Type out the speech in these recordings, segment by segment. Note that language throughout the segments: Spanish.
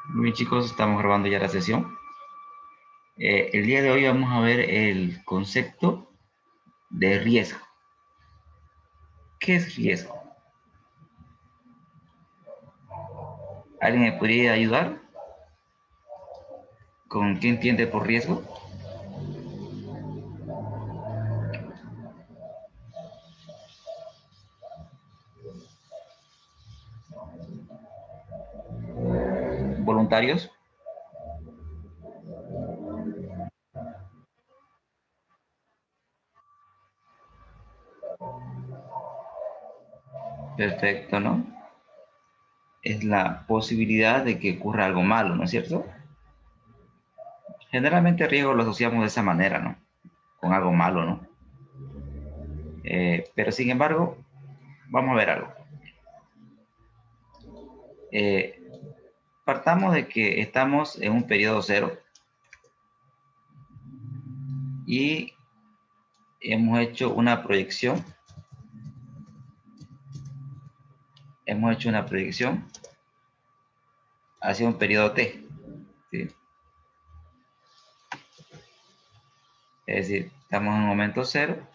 Muy bien, chicos, estamos grabando ya la sesión. El día de hoy vamos a ver el concepto de riesgo. ¿Qué es riesgo? ¿Alguien me podría ayudar con qué entiende por riesgo? ¿Voluntarios? Perfecto, ¿no? Es la posibilidad de que ocurra algo malo, ¿no es cierto? Generalmente riesgo lo asociamos de esa manera, ¿no? Con algo malo, ¿no? Pero sin embargo, vamos a ver algo. Eh, Partamos de que estamos en un periodo cero y hemos hecho una proyección. Hemos hecho una proyección hacia un periodo T. ¿Sí? Es decir, estamos en un momento cero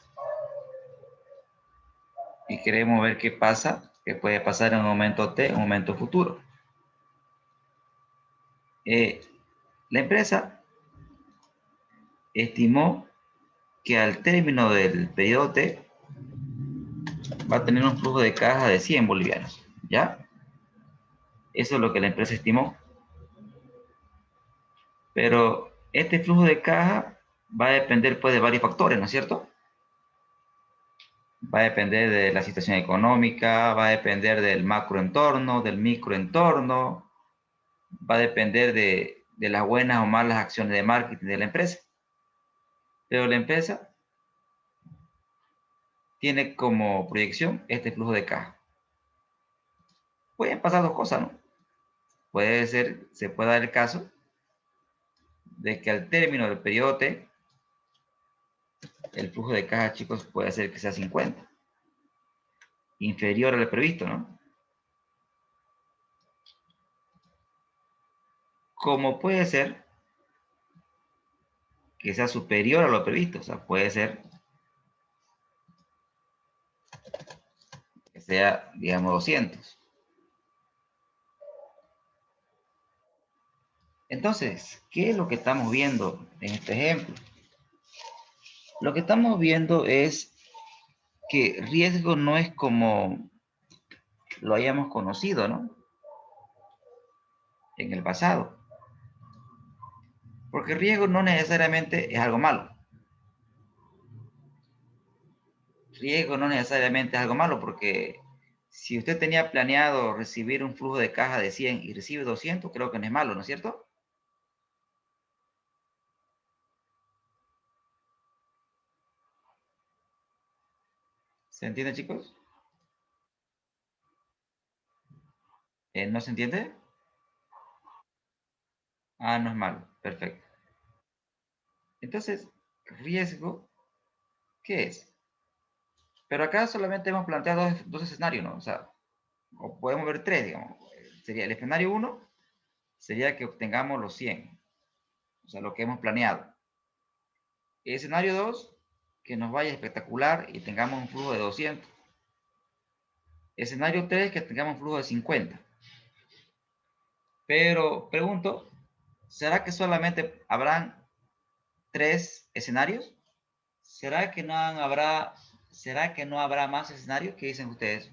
y queremos ver qué pasa, qué puede pasar en un momento T, en un momento futuro. La empresa estimó que al término del periodo T va a tener un flujo de caja de 100 bolivianos. ¿Ya? Eso es lo que la empresa estimó. Pero este flujo de caja va a depender pues, de varios factores, ¿no es cierto? Va a depender de la situación económica, va a depender del macroentorno, del microentorno, va a depender de las buenas o malas acciones de marketing de la empresa. Pero la empresa tiene como proyección este flujo de caja. Pueden pasar dos cosas, ¿no? Puede ser, se puede dar el caso de que al término del periodo T, el flujo de caja, chicos, puede ser que sea 50, inferior al previsto, ¿no? Como puede ser que sea superior a lo previsto, o sea, puede ser que sea, digamos, 200. Entonces, ¿qué es lo que estamos viendo en este ejemplo? Lo que estamos viendo es que riesgo no es como lo hayamos conocido, ¿no? En el pasado. Porque riesgo no necesariamente es algo malo. Riesgo no necesariamente es algo malo porque si usted tenía planeado recibir un flujo de caja de 100 y recibe 200, creo que no es malo, ¿no es cierto? ¿Se entiende, chicos? ¿No se entiende? Ah, no es malo. Perfecto. Entonces, riesgo, ¿qué es? Pero acá solamente hemos planteado dos escenarios, ¿no? O sea, o podemos ver tres, digamos. Sería el escenario 1, sería que obtengamos los 100, o sea, lo que hemos planeado. El escenario 2, que nos vaya espectacular y tengamos un flujo de 200. Escenario 3, que tengamos un flujo de 50. Pero pregunto, ¿será que solamente habrán tres escenarios? ¿Será que no habrá, será que no habrá más escenarios? ¿Qué dicen ustedes,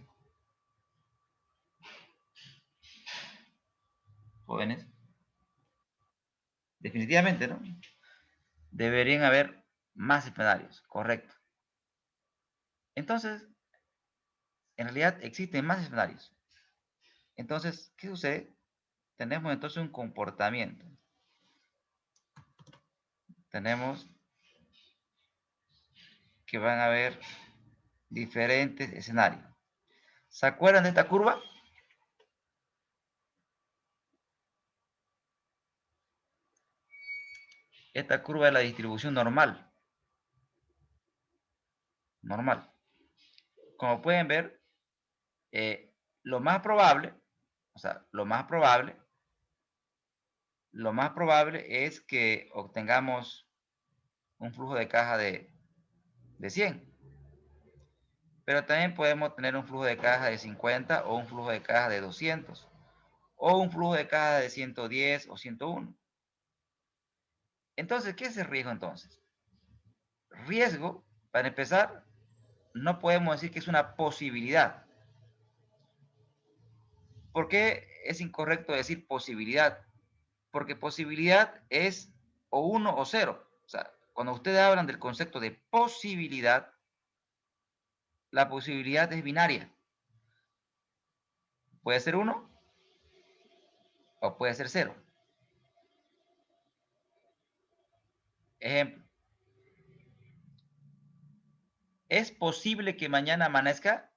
jóvenes? Definitivamente, ¿no? Deberían haber más escenarios, correcto. Entonces, en realidad existen más escenarios. Entonces, ¿qué sucede? Tenemos entonces un comportamiento. Tenemos que van a haber diferentes escenarios. ¿Se acuerdan de esta curva? Esta curva es la distribución normal. Normal. Como pueden ver, lo más probable, o sea, lo más probable lo más probable es que obtengamos un flujo de caja de 100. Pero también podemos tener un flujo de caja de 50 o un flujo de caja de 200 o un flujo de caja de 110 o 101. Entonces, ¿qué es el riesgo entonces? Riesgo, para empezar, no podemos decir que es una posibilidad. ¿Por qué es incorrecto decir posibilidad? Porque posibilidad es o 1 o 0. O sea, cuando ustedes hablan del concepto de posibilidad, la posibilidad es binaria. Puede ser 1 o puede ser 0. Ejemplo, ¿es posible que mañana amanezca?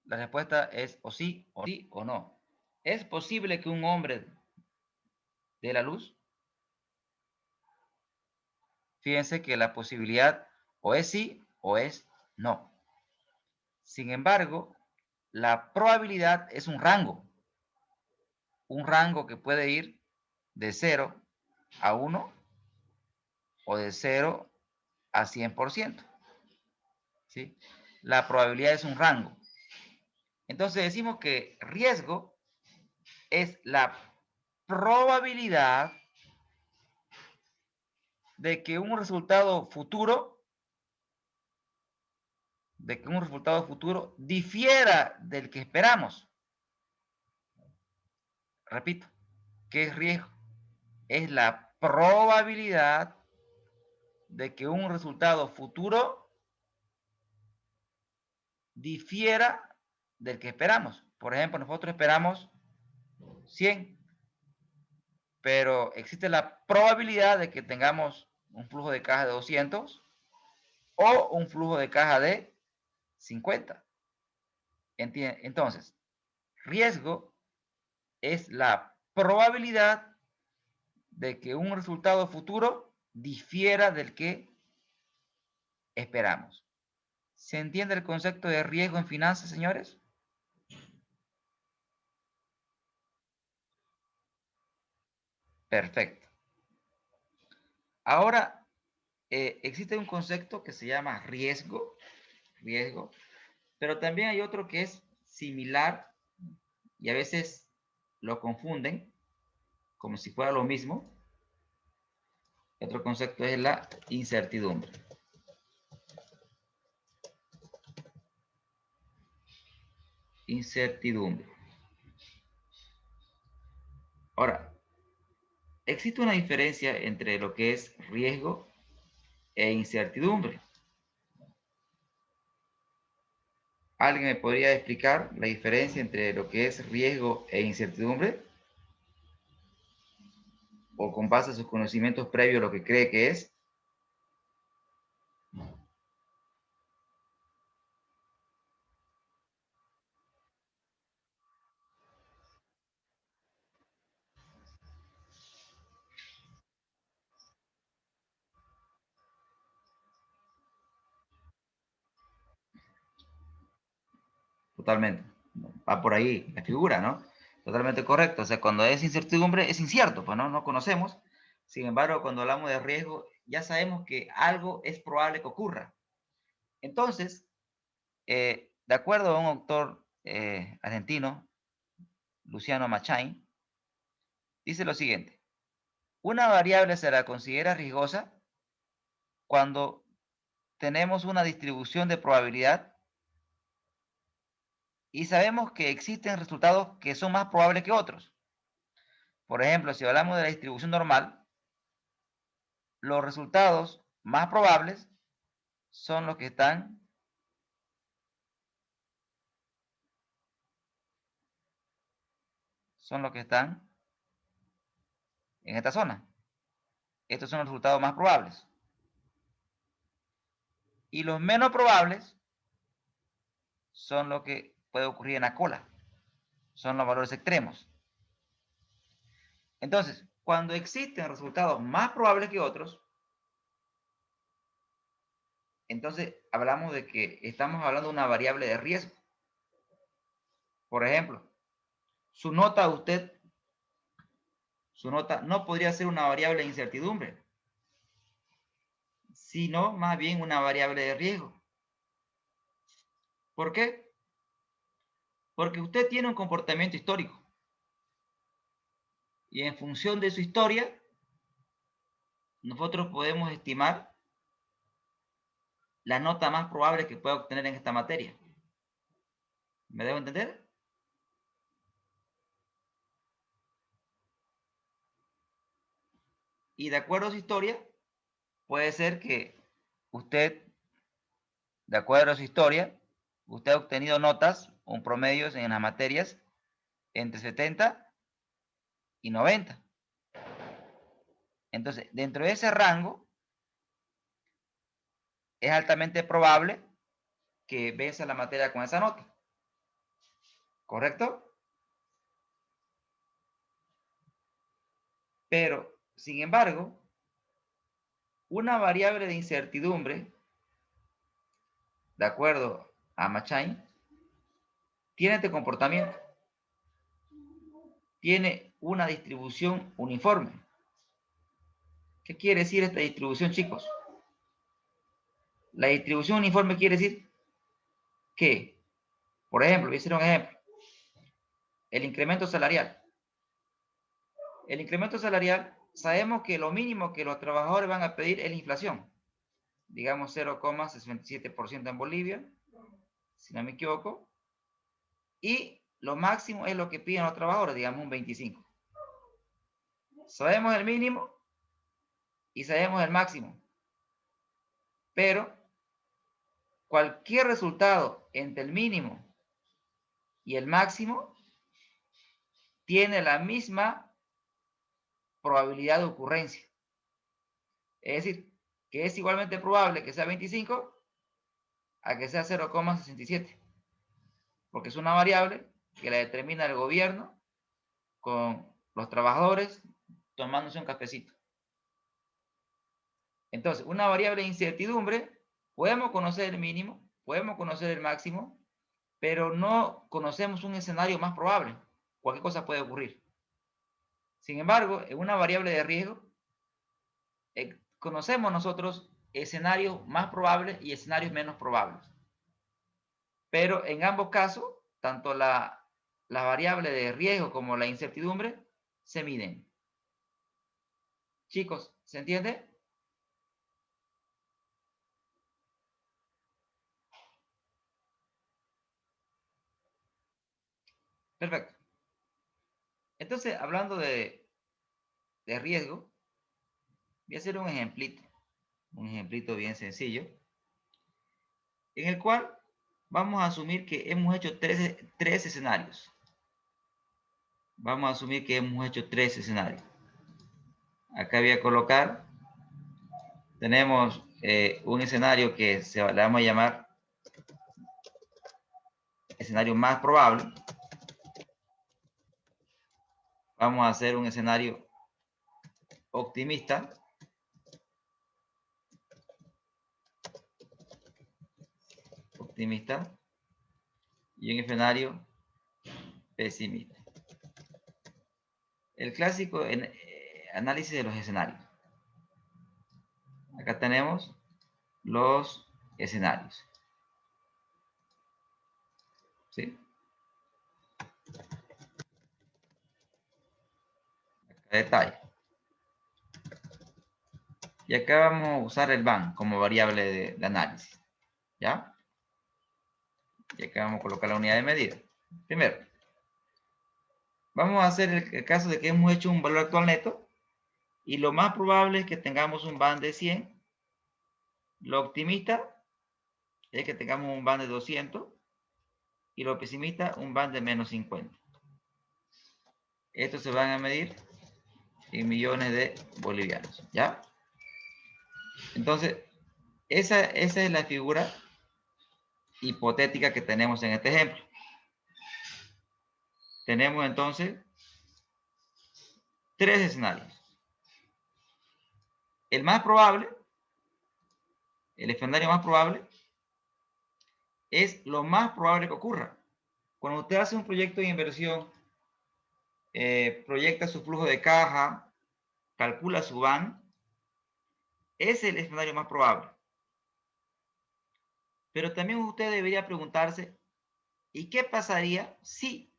La respuesta es o sí o no. ¿Es posible que un hombre dé la luz? Fíjense que la posibilidad o es sí o es no. Sin embargo, la probabilidad es un rango que puede ir de 0 a 1 o de 0 a 100%. ¿Sí? La probabilidad es un rango. Entonces decimos que riesgo es la probabilidad de que un resultado futuro difiera del que esperamos. Repito, ¿qué es riesgo? Es la probabilidad de que un resultado futuro difiera del que esperamos. Por ejemplo, nosotros esperamos 100, pero existe la probabilidad de que tengamos un flujo de caja de 200 o un flujo de caja de 50. Entonces, riesgo es la probabilidad de que un resultado futuro difiera del que esperamos. ¿Se entiende el concepto de riesgo en finanzas, señores? Perfecto. Ahora, existe un concepto que se llama riesgo, pero también hay otro que es similar y a veces lo confunden como si fuera lo mismo. Otro concepto es la incertidumbre. Incertidumbre. Ahora, existe una diferencia entre lo que es riesgo e incertidumbre. ¿Alguien me podría explicar la diferencia entre lo que es riesgo e incertidumbre? ¿O con base a sus conocimientos previos lo que cree que es? Totalmente. Va por ahí la figura, ¿no? Totalmente correcto. O sea, cuando es incertidumbre, es incierto, pues no conocemos. Sin embargo, cuando hablamos de riesgo, ya sabemos que algo es probable que ocurra. Entonces, de acuerdo a un autor argentino, Luciano Machain, dice lo siguiente: una variable se la considera riesgosa cuando tenemos una distribución de probabilidad y sabemos que existen resultados que son más probables que otros. Por ejemplo, si hablamos de la distribución normal, los resultados más probables son los que están en esta zona. Estos son los resultados más probables. Y los menos probables son lo que puede ocurrir en la cola. Son los valores extremos. Entonces, cuando existen resultados más probables que otros, entonces hablamos de que estamos hablando de una variable de riesgo. Por ejemplo, su nota no podría ser una variable de incertidumbre, sino más bien una variable de riesgo. ¿Por qué? Porque usted tiene un comportamiento histórico. Y en función de su historia, nosotros podemos estimar la nota más probable que pueda obtener en esta materia. ¿Me debo entender? Y de acuerdo a su historia, puede ser que usted, de acuerdo a su historia, usted ha obtenido notas, un promedio en las materias entre 70 y 90. Entonces, dentro de ese rango, es altamente probable que venza la materia con esa nota. ¿Correcto? Pero, sin embargo, una variable de incertidumbre, de acuerdo a Machain, tiene este comportamiento. Tiene una distribución uniforme. ¿Qué quiere decir esta distribución, chicos? La distribución uniforme quiere decir que, por ejemplo, voy a hacer un ejemplo. El incremento salarial. El incremento salarial, sabemos que lo mínimo que los trabajadores van a pedir es la inflación. Digamos 0,67% en Bolivia, si no me equivoco. Y lo máximo es lo que piden los trabajadores, digamos un 25%. Sabemos el mínimo y sabemos el máximo. Pero cualquier resultado entre el mínimo y el máximo tiene la misma probabilidad de ocurrencia. Es decir, que es igualmente probable que sea 25 a que sea 0,67. Porque es una variable que la determina el gobierno con los trabajadores tomándose un cafecito. Entonces, una variable de incertidumbre, podemos conocer el mínimo, podemos conocer el máximo, pero no conocemos un escenario más probable. Cualquier cosa puede ocurrir. Sin embargo, en una variable de riesgo, conocemos nosotros escenarios más probables y escenarios menos probables. Pero en ambos casos, tanto la variable de riesgo como la incertidumbre se miden. Chicos, ¿se entiende? Perfecto. Entonces, hablando de riesgo, voy a hacer un ejemplito bien sencillo, en el cual vamos a asumir que hemos hecho tres escenarios. Vamos a asumir que hemos hecho tres escenarios. Acá voy a colocar, tenemos un escenario que le vamos a llamar escenario más probable. Vamos a hacer un escenario optimista. Y un escenario pesimista. El clásico análisis de los escenarios. Acá tenemos los escenarios. ¿Sí? Acá detalle. Y acá vamos a usar el BAN como variable de análisis. ¿Ya? Y acá vamos a colocar la unidad de medida. Primero, vamos a hacer el caso de que hemos hecho un valor actual neto y lo más probable es que tengamos un BAN de 100. Lo optimista es que tengamos un BAN de 200 y lo pesimista un BAN de menos 50. Estos se van a medir en millones de bolivianos, ¿ya? Entonces, esa es la figura hipotética que tenemos en este ejemplo. Tenemos entonces tres escenarios. El más probable el escenario más probable es lo más probable que ocurra. Cuando usted hace un proyecto de inversión, proyecta su flujo de caja, calcula su BAN, es el escenario más probable. Pero también usted debería preguntarse, ¿y qué pasaría si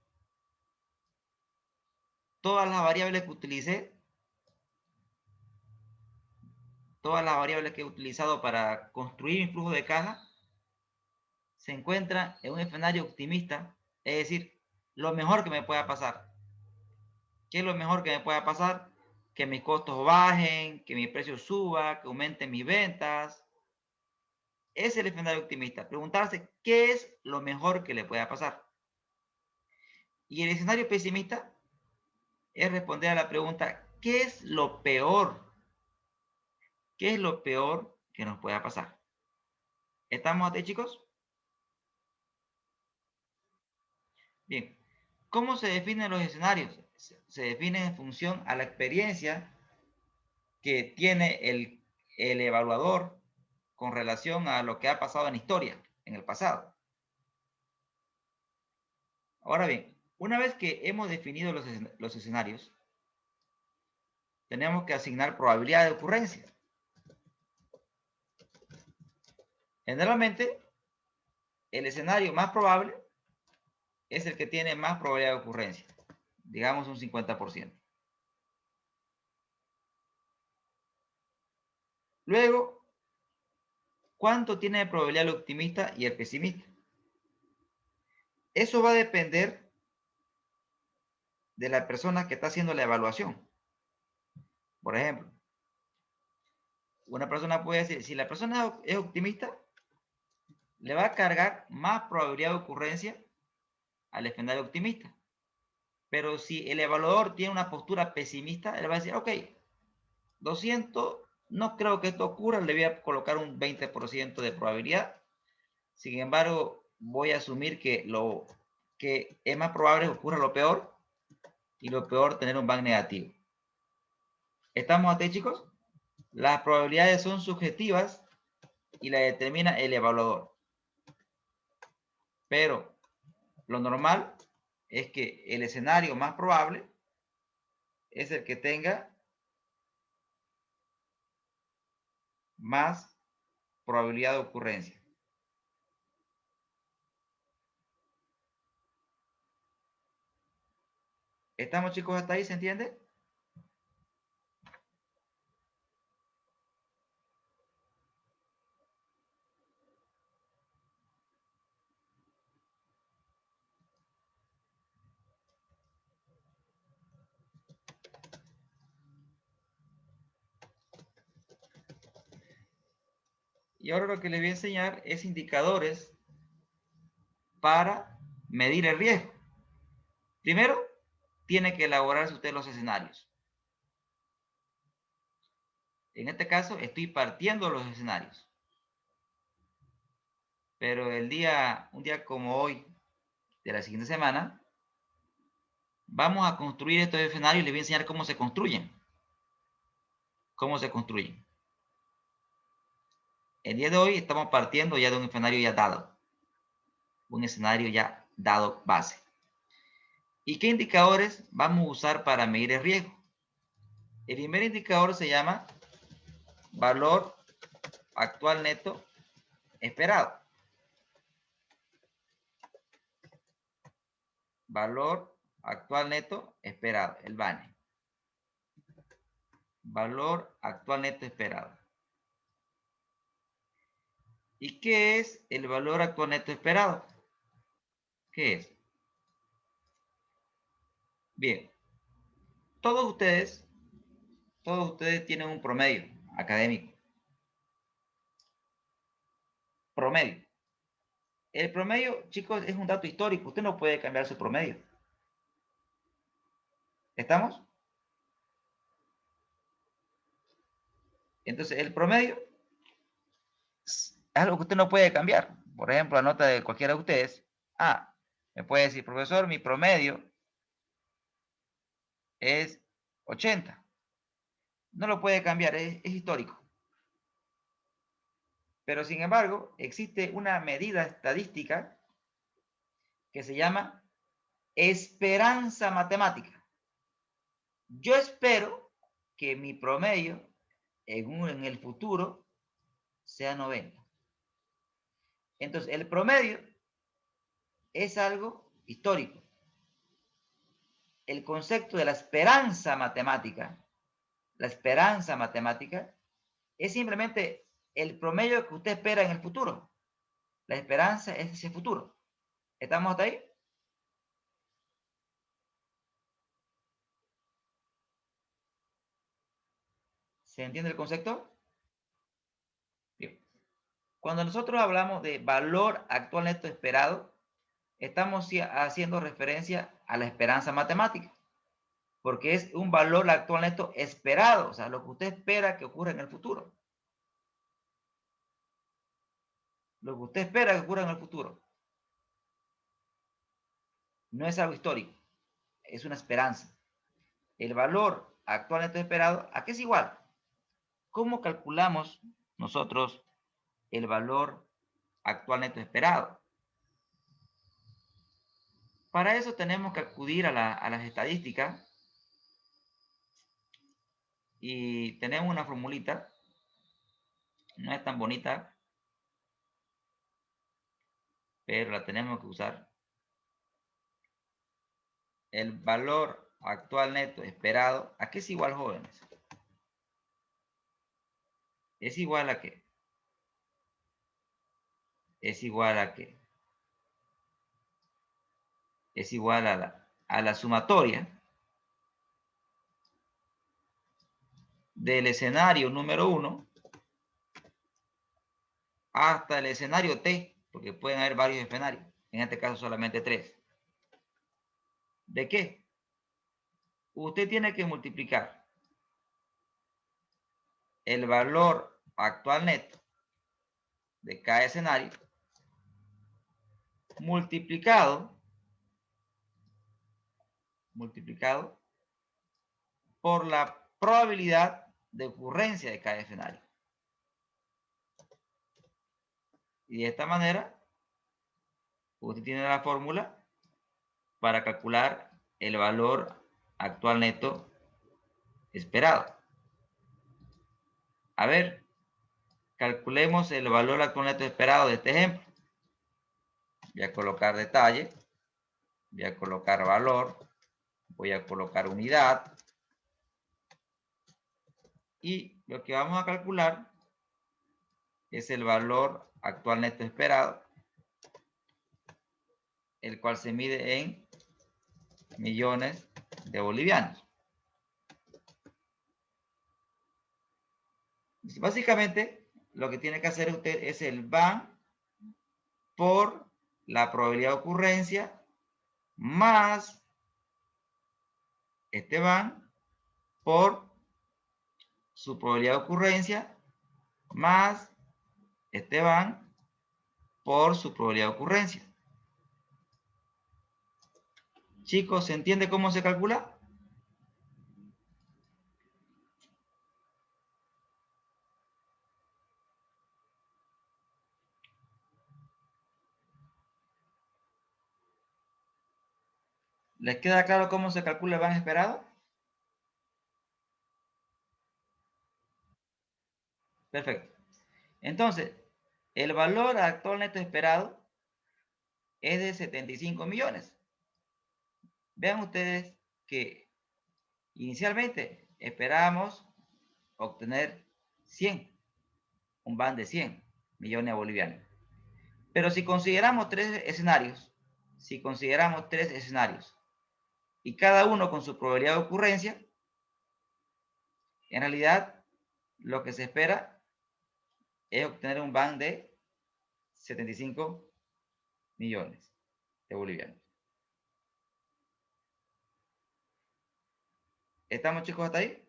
todas las variables que utilicé, todas las variables que he utilizado para construir mi flujo de caja, se encuentran en un escenario optimista? Es decir, lo mejor que me pueda pasar. ¿Qué es lo mejor que me pueda pasar? Que mis costos bajen, que mi precio suba, que aumenten mis ventas. Es el escenario optimista. Preguntarse qué es lo mejor que le pueda pasar. Y el escenario pesimista es responder a la pregunta, ¿qué es lo peor? ¿Qué es lo peor que nos pueda pasar? ¿Estamos aquí, chicos? Bien. ¿Cómo se definen los escenarios? Se definen en función a la experiencia que tiene el evaluador con relación a lo que ha pasado en la historia, en el pasado. Ahora bien, una vez que hemos definido los escenarios, tenemos que asignar probabilidad de ocurrencia. Generalmente, el escenario más probable es el que tiene más probabilidad de ocurrencia, digamos un 50%. Luego, ¿cuánto tiene de probabilidad el optimista y el pesimista? Eso va a depender de la persona que está haciendo la evaluación. Por ejemplo, una persona puede decir, si la persona es optimista, le va a cargar más probabilidad de ocurrencia al escenario optimista. Pero si el evaluador tiene una postura pesimista, él va a decir, ok, 200, no creo que esto ocurra, le voy a colocar un 20% de probabilidad. Sin embargo, voy a asumir que lo que es más probable que ocurra lo peor, y lo peor tener un BAN negativo. ¿Estamos aquí, chicos? Las probabilidades son subjetivas y la determina el evaluador. Pero lo normal es que el escenario más probable es el que tenga más probabilidad de ocurrencia. ¿Estamos, chicos, hasta ahí? ¿Se entiende? Y ahora lo que les voy a enseñar es indicadores para medir el riesgo. Primero, tiene que elaborarse usted los escenarios. En este caso, estoy partiendo los escenarios. Pero un día como hoy, de la siguiente semana, vamos a construir estos escenarios y les voy a enseñar cómo se construyen. Cómo se construyen. El día de hoy estamos partiendo ya de un escenario ya dado. Un escenario ya dado base. ¿Y qué indicadores vamos a usar para medir el riesgo? El primer indicador se llama valor actual neto esperado. Valor actual neto esperado, el BANE. Valor actual neto esperado. ¿Y qué es el valor actual neto esperado? ¿Qué es? Bien, todos ustedes tienen un promedio académico. Promedio. El promedio, chicos, es un dato histórico. Usted no puede cambiar su promedio. ¿Estamos? Entonces, el promedio es algo que usted no puede cambiar. Por ejemplo, la nota de cualquiera de ustedes. Me puede decir, profesor, mi promedio es 80. No lo puede cambiar, es histórico. Pero sin embargo, existe una medida estadística que se llama esperanza matemática. Yo espero que mi promedio en el futuro sea 90. Entonces, el promedio es algo histórico. El concepto de la esperanza matemática es simplemente el promedio que usted espera en el futuro. La esperanza es ese futuro. ¿Estamos hasta ahí? ¿Se entiende el concepto? Bien. Cuando nosotros hablamos de valor actual neto esperado, estamos haciendo referencia a la esperanza matemática, porque es un valor actual neto esperado, o sea, lo que usted espera que ocurra en el futuro. Lo que usted espera que ocurra en el futuro. No es algo histórico, es una esperanza. El valor actual neto esperado, ¿a qué es igual? ¿Cómo calculamos nosotros el valor actual neto esperado? Para eso tenemos que acudir a las estadísticas y tenemos una formulita, no es tan bonita, pero la tenemos que usar. El valor actual neto esperado, ¿a qué es igual, jóvenes? ¿Es igual a qué? Es igual a qué? Es igual a la sumatoria del escenario número 1 hasta el escenario T, porque pueden haber varios escenarios, en este caso solamente 3. ¿De qué? Usted tiene que multiplicar el valor actual neto de cada escenario multiplicado por la probabilidad de ocurrencia de cada escenario. Y de esta manera, usted tiene la fórmula para calcular el valor actual neto esperado. A ver, calculemos el valor actual neto esperado de este ejemplo. Voy a colocar detalle, voy a colocar valor, voy a colocar unidad. Y lo que vamos a calcular es el valor actual neto esperado, el cual se mide en millones de bolivianos. Básicamente, lo que tiene que hacer usted es el van por la probabilidad de ocurrencia más este van por su probabilidad de ocurrencia más este van por su probabilidad de ocurrencia. Chicos, ¿se entiende cómo se calcula? ¿Les queda claro cómo se calcula el van esperado? Perfecto. Entonces, el valor actual neto esperado es de 75 millones. Vean ustedes que inicialmente esperábamos obtener 100, un van de 100 millones bolivianos. Pero si consideramos tres escenarios, y cada uno con su probabilidad de ocurrencia, en realidad lo que se espera es obtener un van de 75 millones de bolivianos. ¿Estamos, chicos, hasta ahí?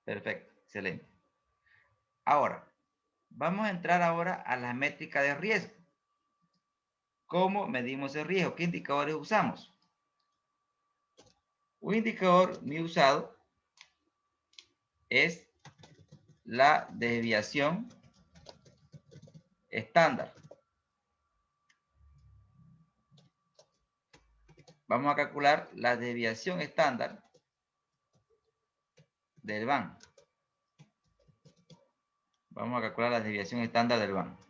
Perfecto, excelente. Ahora, vamos a entrar ahora a la métrica de riesgo. ¿Cómo medimos el riesgo? ¿Qué indicadores usamos? Un indicador muy usado es la desviación estándar. Vamos a calcular la desviación estándar del van. Vamos a calcular la desviación estándar del van.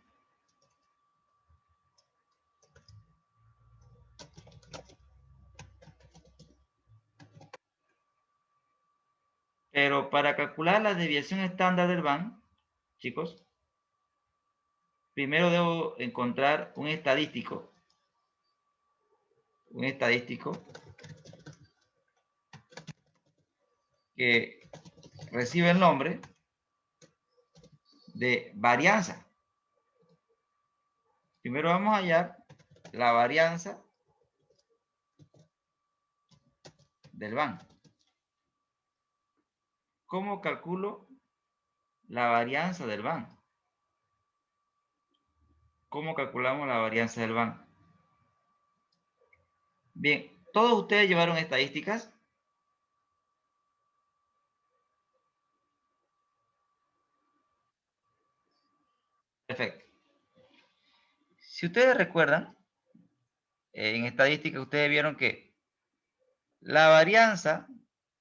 Pero para calcular la desviación estándar del van, chicos, primero debo encontrar un estadístico. Un estadístico que recibe el nombre de varianza. Primero vamos a hallar la varianza del van. ¿Cómo calculo la varianza del van? ¿Cómo calculamos la varianza del van? Bien, ¿todos ustedes llevaron estadísticas? Perfecto. Si ustedes recuerdan, en estadística ustedes vieron que la varianza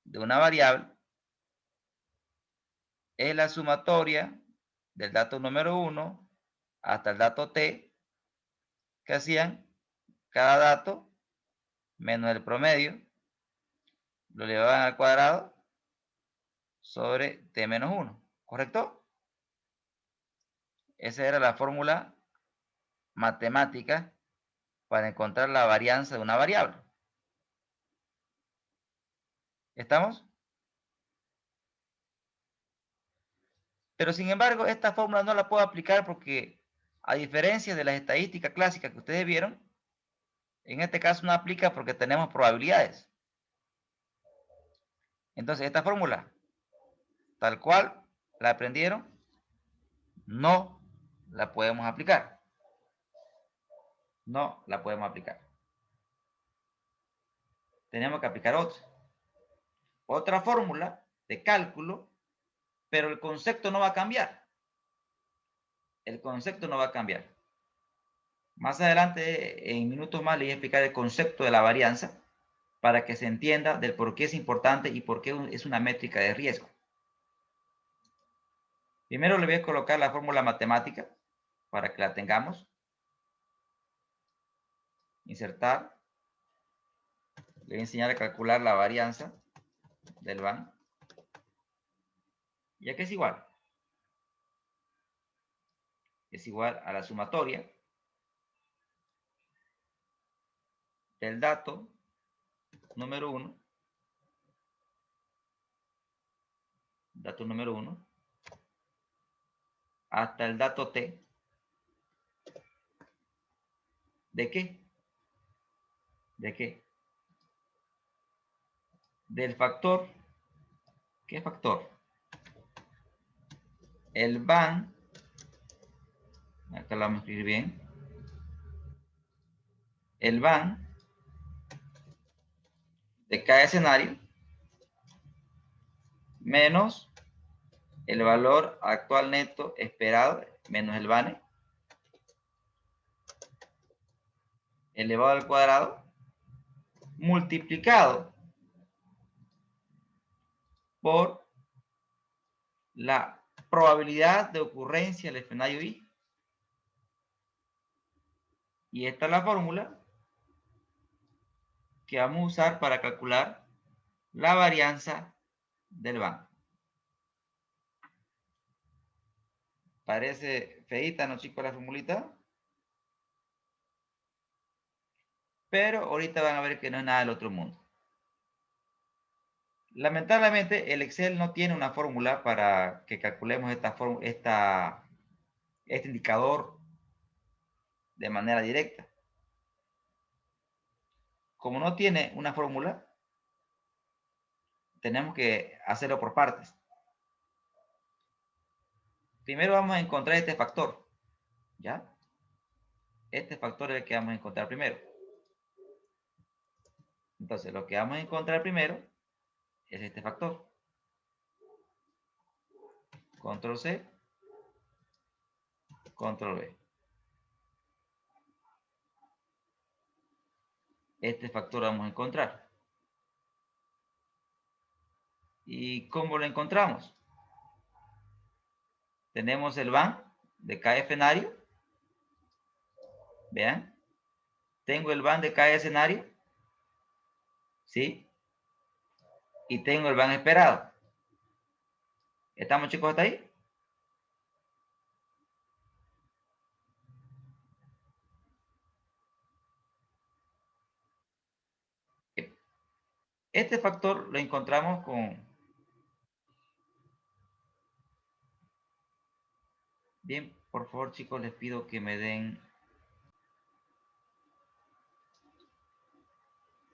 de una variable es la sumatoria del dato número 1 hasta el dato t, que hacían cada dato menos el promedio, lo elevaban al cuadrado sobre t menos 1, ¿correcto? Esa era la fórmula matemática para encontrar la varianza de una variable. ¿Estamos? Pero sin embargo, esta fórmula no la puedo aplicar porque, a diferencia de las estadísticas clásicas que ustedes vieron, en este caso no aplica porque tenemos probabilidades. Entonces, esta fórmula, tal cual la aprendieron, no la podemos aplicar. No la podemos aplicar. Tenemos que aplicar otra fórmula de cálculo, pero el concepto no va a cambiar. El concepto no va a cambiar. Más adelante, en minutos más, les voy a explicar el concepto de la varianza para que se entienda del por qué es importante y por qué es una métrica de riesgo. Primero le voy a colocar la fórmula matemática para que la tengamos. Insertar. Le voy a enseñar a calcular la varianza del van. Ya que es igual. Es igual a la sumatoria del dato número 1. Dato número 1. Hasta el dato t. ¿De qué? ¿De qué? Del factor. ¿Qué factor? El van. Acá lo vamos a escribir bien. El van de cada escenario menos el valor actual neto esperado menos el VANE elevado al cuadrado multiplicado por la probabilidad de ocurrencia del escenario I. Y esta es la fórmula que vamos a usar para calcular la varianza del van. Parece feita, ¿no, chicos, la formulita? Pero ahorita van a ver que no es nada del otro mundo. Lamentablemente, el Excel no tiene una fórmula para que calculemos este indicador de manera directa. Como no tiene una fórmula, tenemos que hacerlo por partes. Primero vamos a encontrar este factor, ¿ya? este factor es el que vamos a encontrar primero. Entonces, lo que vamos a encontrar primero es este factor. Control C, Control V. Este factor lo vamos a encontrar. ¿Y cómo lo encontramos? Tenemos el van de cada escenario. Vean. Tengo el van de cada escenario. ¿Sí? Y tengo el van esperado. ¿Estamos, chicos, hasta ahí? Este factor lo encontramos con... Bien, por favor, chicos, les pido que me den...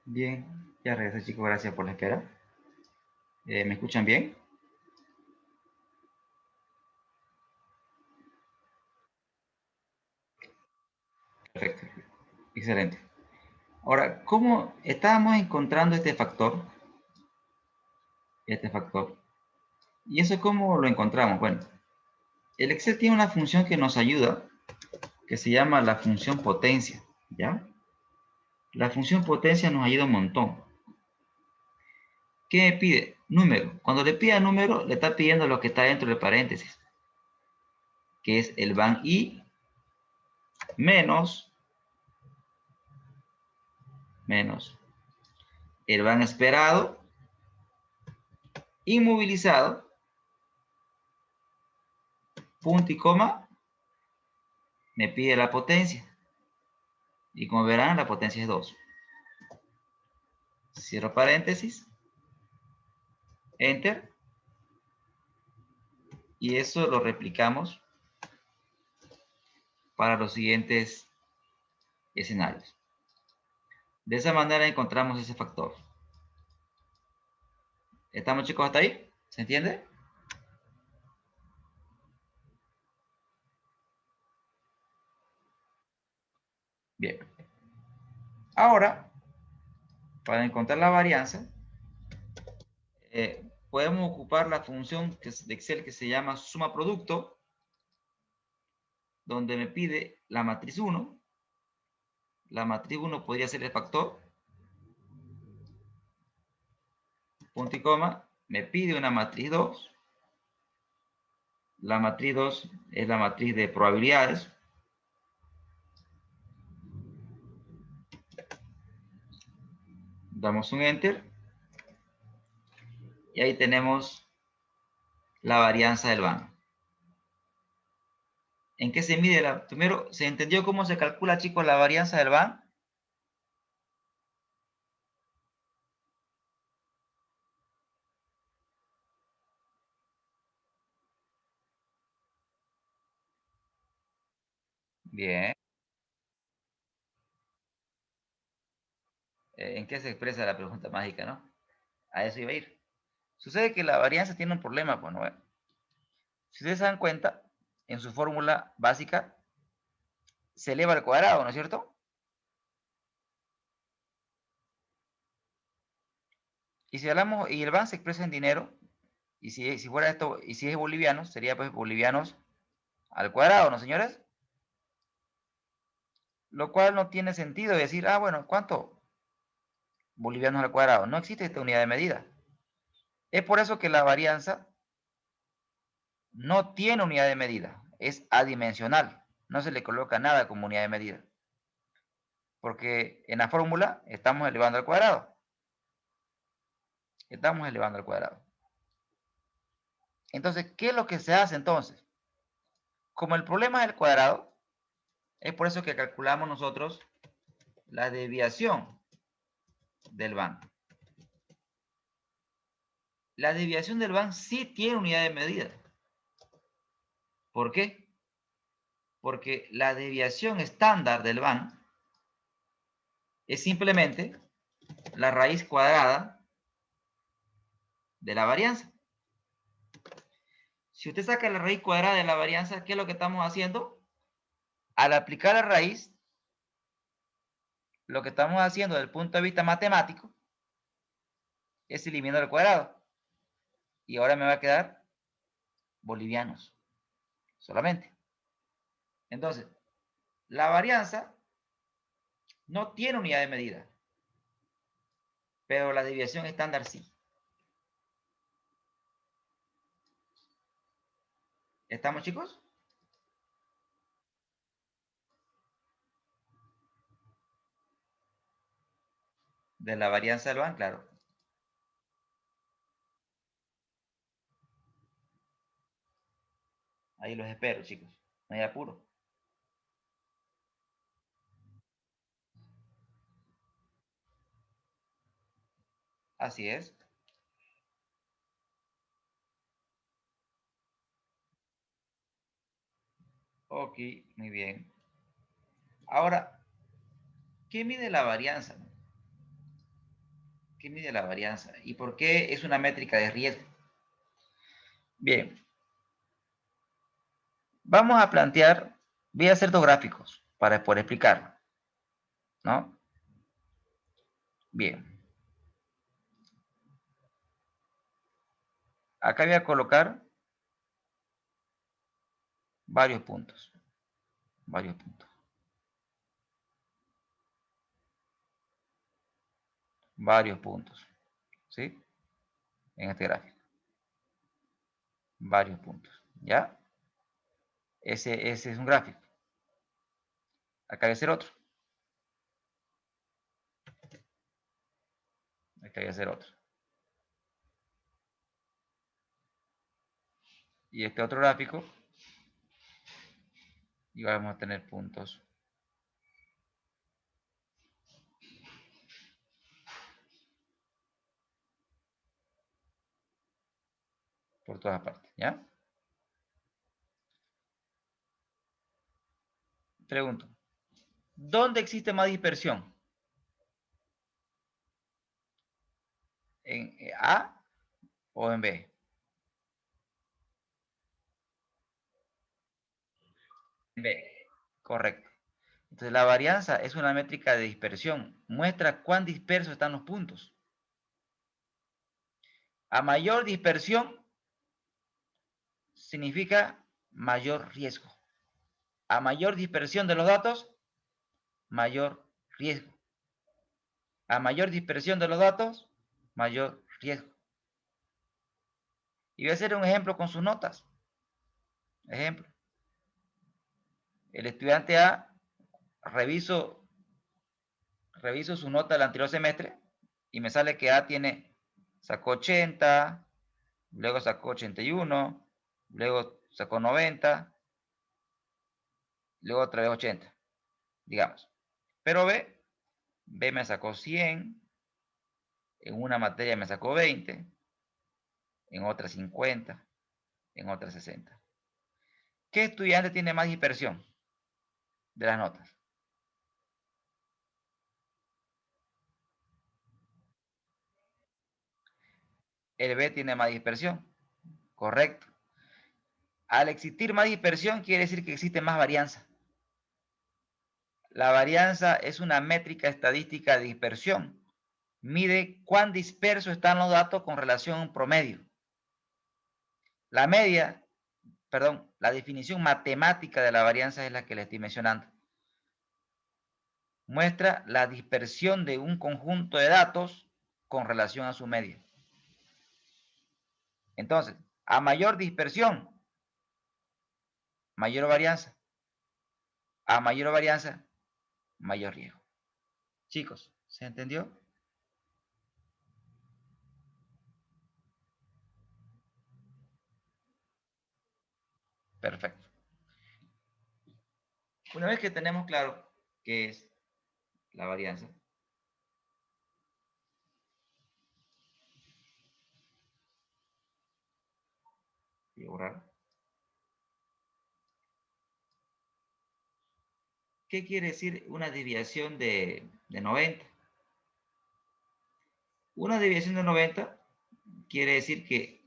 Bien, ya regresé, chicos, gracias por la espera. ¿Me escuchan bien? Perfecto, excelente. Ahora, ¿cómo estábamos encontrando este factor? Este factor. ¿Y eso cómo lo encontramos? Bueno, el Excel tiene una función que nos ayuda, que se llama la función potencia, ¿ya? La función potencia nos ayuda un montón. ¿Qué me pide? Número. Cuando le pida número, le está pidiendo lo que está dentro del paréntesis, que es el van I menos el van esperado, inmovilizado, punto y coma, me pide la potencia. Y como verán, la potencia es 2. Cierro paréntesis, enter, y eso lo replicamos para los siguientes escenarios. De esa manera encontramos ese factor. ¿Estamos, chicos, hasta ahí? ¿Se entiende? Bien. Ahora, para encontrar la varianza, podemos ocupar la función de Excel que se llama suma producto, donde me pide la matriz 1. La matriz 1 podría ser el factor, punto y coma, me pide una matriz 2. La matriz 2 es la matriz de probabilidades. Damos un enter. Y ahí tenemos la varianza del van. ¿En qué se mide la? Primero, ¿se entendió cómo se calcula, chicos, la varianza del van? Bien. ¿En qué se expresa la pregunta mágica, no? A eso iba a ir. Sucede que la varianza tiene un problema, bueno, si ustedes se dan cuenta, en su fórmula básica se eleva al cuadrado, ¿no es cierto? Y si hablamos, y el van se expresa en dinero, y si fuera esto, y si es boliviano, sería pues bolivianos al cuadrado, ¿no, señores? Lo cual no tiene sentido decir, ah, bueno, ¿cuánto? Bolivianos al cuadrado. No existe esta unidad de medida. Es por eso que la varianza no tiene unidad de medida, es adimensional. No se le coloca nada como unidad de medida. Porque en la fórmula estamos elevando al cuadrado. Estamos elevando al cuadrado. Entonces, ¿qué es lo que se hace entonces? Como el problema es el cuadrado, es por eso que calculamos nosotros la desviación del van. La desviación del van sí tiene unidad de medida. ¿Por qué? Porque la desviación estándar del van es simplemente la raíz cuadrada de la varianza. Si usted saca la raíz cuadrada de la varianza, ¿qué es lo que estamos haciendo? Al aplicar la raíz, lo que estamos haciendo desde el punto de vista matemático es eliminar el cuadrado. Y ahora me va a quedar bolivianos solamente. Entonces, la varianza no tiene unidad de medida, pero la desviación estándar sí. ¿Estamos, chicos? De la varianza del van, claro. Ahí los espero, chicos. No hay apuro. Así es. Ok, muy bien. Ahora, ¿qué mide la varianza? ¿Qué mide la varianza? ¿Y por qué es una métrica de riesgo? Bien, vamos a plantear, voy a hacer dos gráficos para poder explicarlo, ¿no? Bien, acá voy a colocar varios puntos, varios puntos, ¿sí? En este gráfico, varios puntos, ¿ya? Ese es un gráfico. Acá voy a hacer otro. Acá voy a hacer otro. Y este otro gráfico, y vamos a tener puntos por todas partes, ¿ya? Pregunto, ¿dónde existe más dispersión? ¿En A o en B? En B. Correcto. Entonces, la varianza es una métrica de dispersión. Muestra cuán dispersos están los puntos. A mayor dispersión significa mayor riesgo. A mayor dispersión de los datos, mayor riesgo. A mayor dispersión de los datos, mayor riesgo. Y voy a hacer un ejemplo con sus notas. Ejemplo. El estudiante A, reviso su nota del anterior semestre y me sale que A sacó 80, luego sacó 81, luego sacó 90, luego otra vez 80, digamos. Pero B me sacó 100, en una materia me sacó 20, en otra 50, en otra 60. ¿Qué estudiante tiene más dispersión de las notas? El B tiene más dispersión, correcto. Al existir más dispersión quiere decir que existe más varianza. La varianza es una métrica estadística de dispersión. Mide cuán dispersos están los datos con relación a un promedio. La media, perdón, la definición matemática de la varianza es la que le estoy mencionando. Muestra la dispersión de un conjunto de datos con relación a su media. Entonces, a mayor dispersión, mayor varianza. A mayor varianza, mayor riesgo. Chicos, ¿se entendió? Perfecto. Una vez que tenemos claro qué es la varianza, voy a borrar. ¿Qué quiere decir una desviación de 90? Una desviación de 90 quiere decir que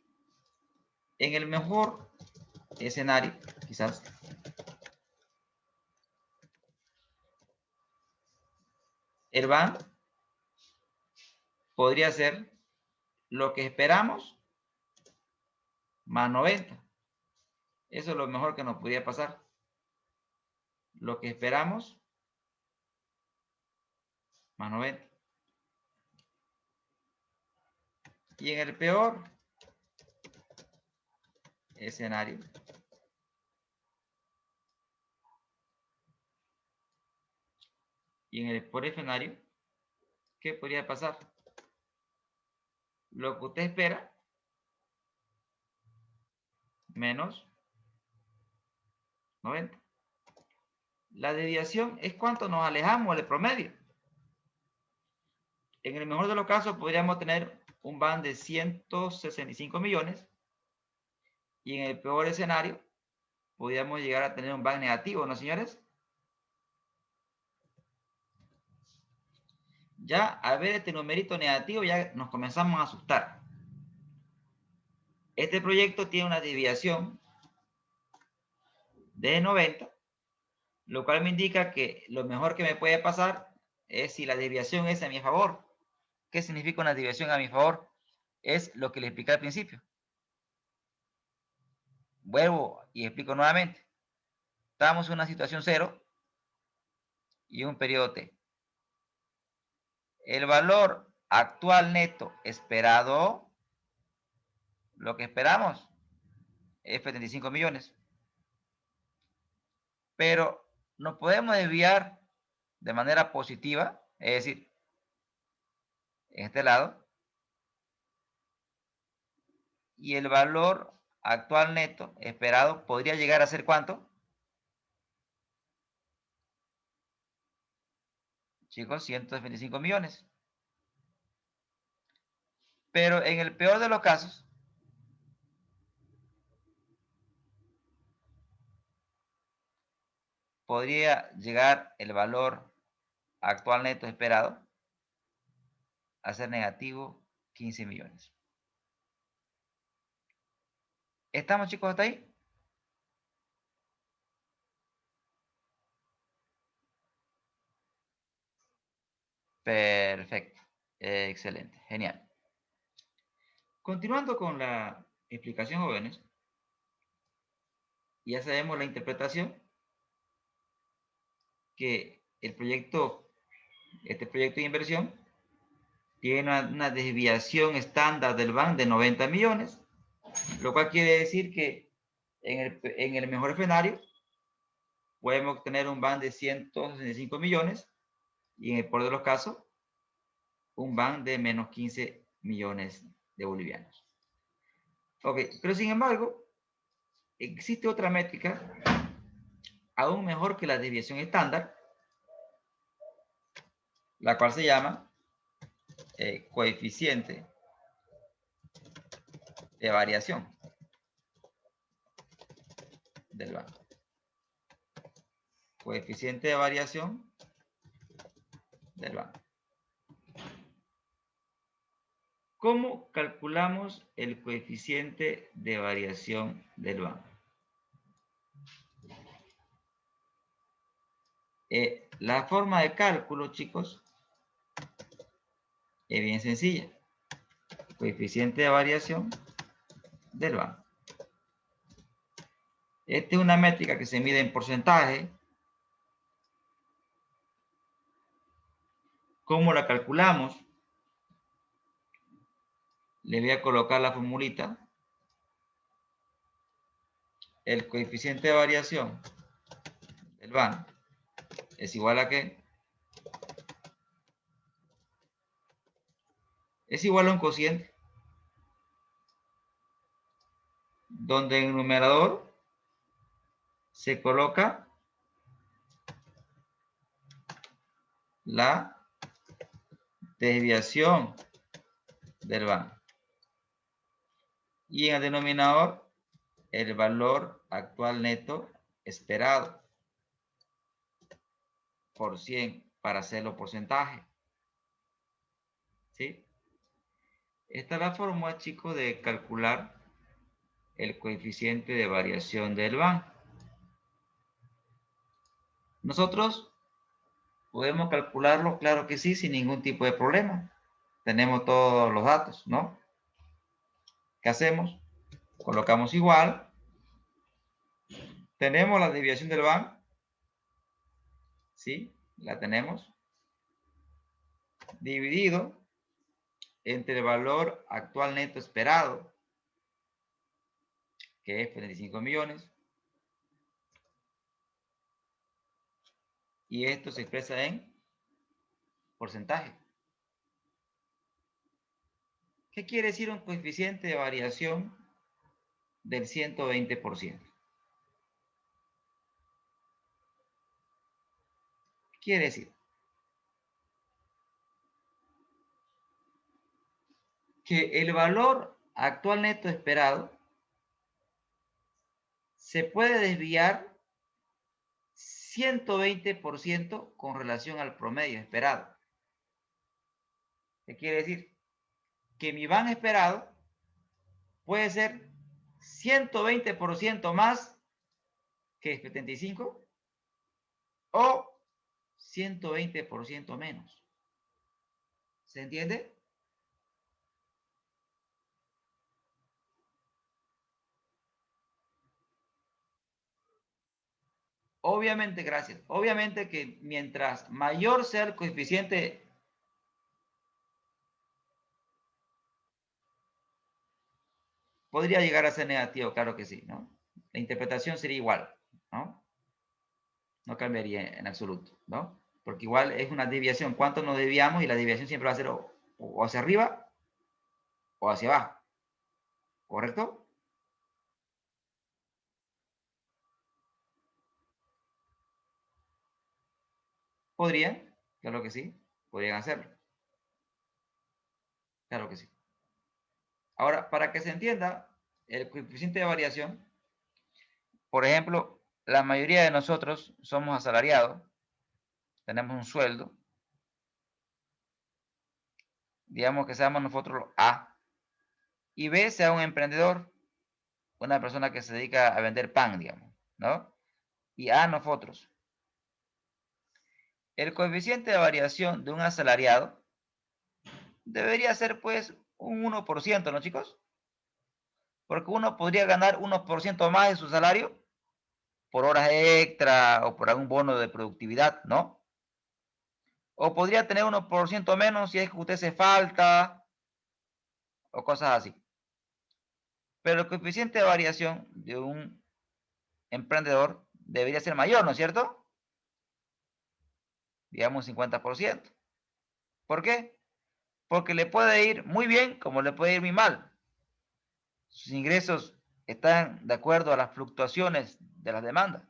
en el mejor escenario, quizás, el BAN podría ser lo que esperamos más 90. Eso es lo mejor que nos podría pasar. Lo que esperamos más 90. Y en el peor escenario, ¿qué podría pasar? Lo que usted espera menos 90. La desviación es cuánto nos alejamos del promedio. En el mejor de los casos podríamos tener un BAN de 165 millones y en el peor escenario podríamos llegar a tener un BAN negativo, ¿no, señores? Ya al ver este numerito negativo ya nos comenzamos a asustar. Este proyecto tiene una desviación de 90, lo cual me indica que lo mejor que me puede pasar es si la desviación es a mi favor. ¿Qué significa una desviación a mi favor? Es lo que le expliqué al principio. Vuelvo y explico nuevamente. Estamos en una situación 0 y un periodo T. El valor actual neto esperado, lo que esperamos, es 75 millones. Pero nos podemos desviar de manera positiva, es decir, en este lado, y el valor actual neto esperado podría llegar a ser ¿cuánto? Chicos, 125 millones. Pero en el peor de los casos, podría llegar el valor actual neto esperado a ser negativo 15 millones. ¿Estamos, chicos, hasta ahí? Perfecto. Excelente. Genial. Continuando con la explicación, jóvenes, ya sabemos la interpretación que este proyecto de inversión tiene una desviación estándar del BAN de 90 millones, lo cual quiere decir que en el mejor escenario podemos obtener un BAN de 165 millones y en el peor de los casos un BAN de menos 15 millones de bolivianos. Ok, pero sin embargo, existe otra métrica aún mejor que la desviación estándar, la cual se llama coeficiente de variación del BAN. Coeficiente de variación del BAN. ¿Cómo calculamos el coeficiente de variación del BAN? La forma de cálculo, chicos, es bien sencilla. Coeficiente de variación del BAN. Esta es una métrica que se mide en porcentaje. ¿Cómo la calculamos? Le voy a colocar la formulita. El coeficiente de variación del BAN es igual a ¿qué? Es igual a un cociente, donde en el numerador se coloca la desviación del BAN. Y en el denominador, el valor actual neto esperado por 100 para hacerlo porcentaje. ¿Sí? Esta es la fórmula, chicos, de calcular el coeficiente de variación del BAN. Nosotros ¿Podemos calcularlo? Claro que sí, sin ningún tipo de problema. Tenemos todos los datos, ¿no? ¿Qué hacemos? Colocamos igual. Tenemos la desviación del van. ¿Sí? La tenemos. Dividido entre el valor actual neto esperado, que es 25 millones. Y esto se expresa en porcentaje. ¿Qué quiere decir un coeficiente de variación del 120%? ¿Qué quiere decir? Que el valor actual neto esperado se puede desviar 120% con relación al promedio esperado. ¿Qué quiere decir? Que mi van esperado puede ser 120% más que 75 o 120% menos. ¿Se entiende? Obviamente, gracias. Obviamente que mientras mayor sea el coeficiente, podría llegar a ser negativo, claro que sí, ¿no? La interpretación sería igual, ¿no? No cambiaría en absoluto, ¿no? Porque igual es una desviación. ¿Cuánto nos desviamos? Y la desviación siempre va a ser o hacia arriba o hacia abajo, ¿correcto? Podrían, claro que sí, podrían hacerlo, claro que sí. Ahora, para que se entienda, el coeficiente de variación, por ejemplo, la mayoría de nosotros somos asalariados, tenemos un sueldo, digamos que seamos nosotros A, y B sea un emprendedor, una persona que se dedica a vender pan, digamos, ¿no? Y A nosotros. El coeficiente de variación de un asalariado debería ser pues un 1%, ¿no, chicos? Porque uno podría ganar 1% más de su salario por horas extra o por algún bono de productividad, ¿no? O podría tener 1% menos si es que usted se falta o cosas así. Pero el coeficiente de variación de un emprendedor debería ser mayor, ¿no es cierto? Digamos 50%. ¿Por qué? Porque le puede ir muy bien como le puede ir muy mal. Sus ingresos están de acuerdo a las fluctuaciones de las demandas.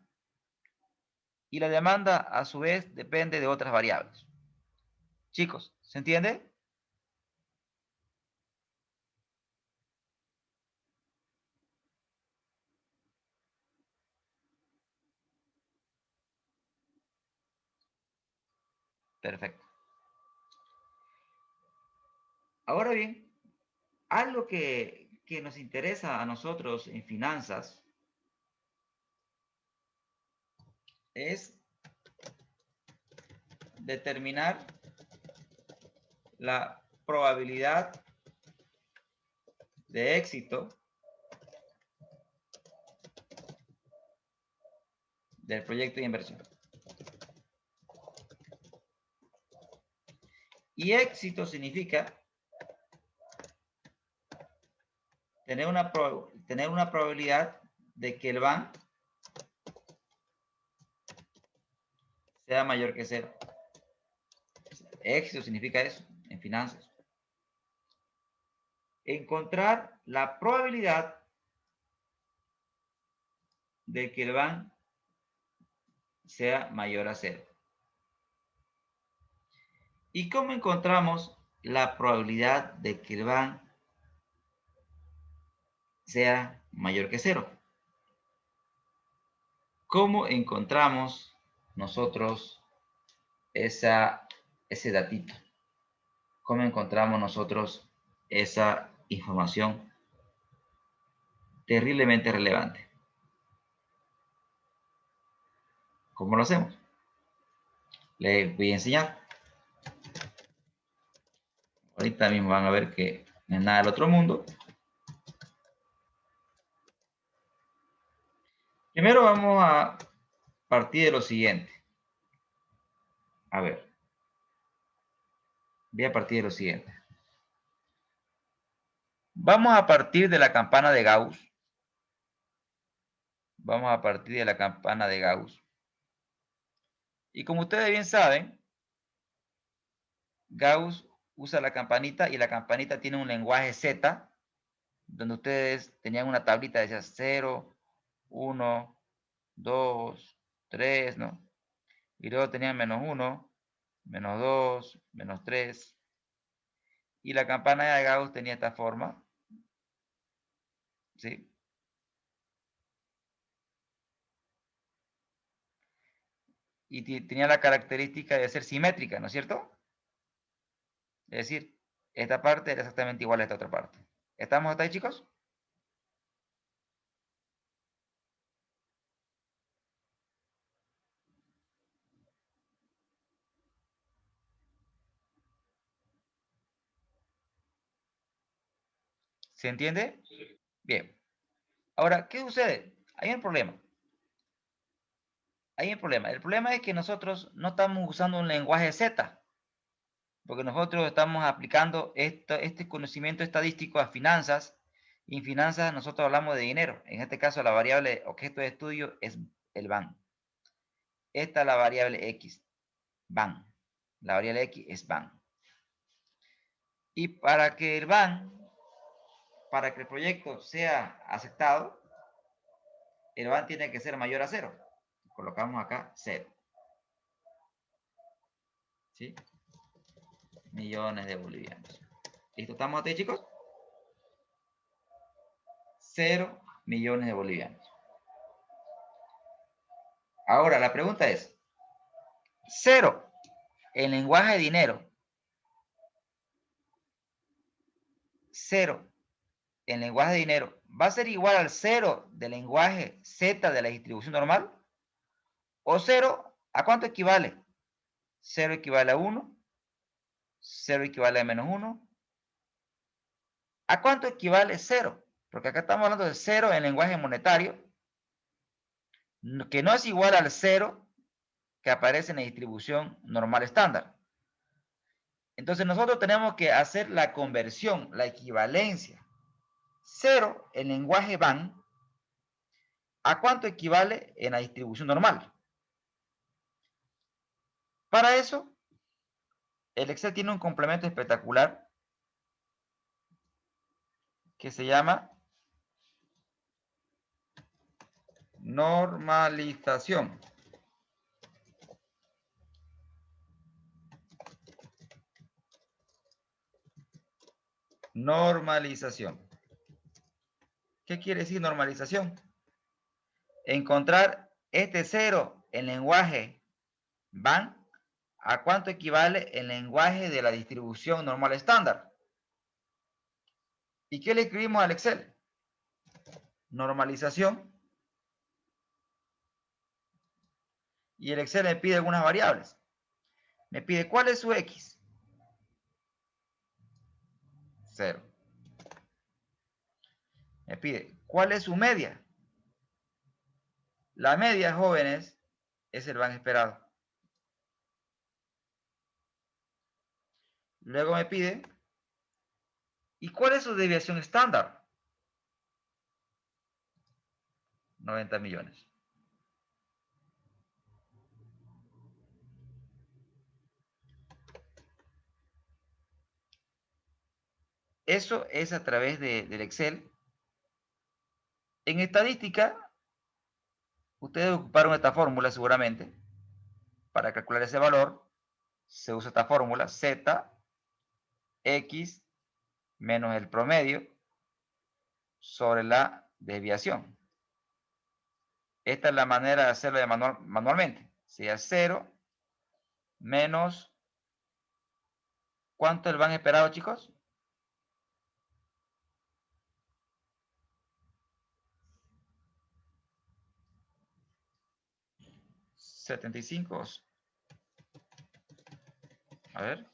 Y la demanda, a su vez, depende de otras variables. Chicos, ¿se entiende? Perfecto. Ahora bien, algo que nos interesa a nosotros en finanzas es determinar la probabilidad de éxito del proyecto de inversión. Y éxito significa tener una probabilidad de que el BAN sea mayor que cero. Éxito significa eso en finanzas. Encontrar la probabilidad de que el BAN sea mayor a cero. ¿Y cómo encontramos la probabilidad de que el BAN sea mayor que cero? ¿Cómo encontramos nosotros ese datito? ¿Cómo encontramos nosotros esa información terriblemente relevante? ¿Cómo lo hacemos? Les voy a enseñar. Ahorita mismo van a ver que no es nada del otro mundo. Primero vamos a partir de lo siguiente. A ver. Voy a partir de lo siguiente. Vamos a partir de la campana de Gauss. Vamos a partir de la campana de Gauss. Y como ustedes bien saben, Gauss usa la campanita y la campanita tiene un lenguaje Z, donde ustedes tenían una tablita, decía 0, 1, 2, 3, ¿no? Y luego tenían -1, -2, -3. Y la campana de Gauss tenía esta forma, ¿sí? Y tenía la característica de ser simétrica, ¿no es cierto? Es decir, esta parte era exactamente igual a esta otra parte. ¿Estamos hasta ahí, chicos? ¿Se entiende? Bien. Ahora, ¿qué sucede? Hay un problema. Hay un problema. El problema es que nosotros no estamos usando un lenguaje Z, porque nosotros estamos aplicando este conocimiento estadístico a finanzas, y en finanzas nosotros hablamos de dinero. En este caso, la variable objeto de estudio es el BAN. Esta es la variable X, BAN. La variable X es BAN. Y para que el BAN, para que el proyecto sea aceptado, el BAN tiene que ser mayor a 0. Colocamos acá 0. ¿Sí? Millones de bolivianos. ¿Listo? ¿Estamos hasta ahí, chicos? 0 millones de bolivianos. Ahora, la pregunta es, 0 en lenguaje de dinero, 0 en lenguaje de dinero, ¿va a ser igual al 0 del lenguaje Z de la distribución normal? ¿O 0 a cuánto equivale? 0 equivale a 1, 0 equivale a -1. ¿A cuánto equivale 0? Porque acá estamos hablando de 0 en lenguaje monetario, que no es igual al 0 que aparece en la distribución normal estándar. Entonces nosotros tenemos que hacer la conversión, la equivalencia. 0 en lenguaje BAN, ¿a cuánto equivale en la distribución normal? Para eso, el Excel tiene un complemento espectacular que se llama normalización. Normalización. ¿Qué quiere decir normalización? Encontrar este 0 en lenguaje BAN, ¿a cuánto equivale en lenguaje de la distribución normal estándar? ¿Y qué le escribimos al Excel? Normalización. Y el Excel me pide algunas variables. Me pide, ¿cuál es su X? 0. Me pide, ¿cuál es su media? La media, jóvenes, es el BAN esperado. Luego me pide, ¿y cuál es su desviación estándar? 90 millones. Eso es a través del Excel. En estadística, ustedes ocuparon esta fórmula seguramente. Para calcular ese valor, se usa esta fórmula, Z, X, menos el promedio, sobre la desviación. Esta es la manera de hacerlo manualmente. Sería 0 menos, ¿cuánto el van esperado, chicos? 75. A ver,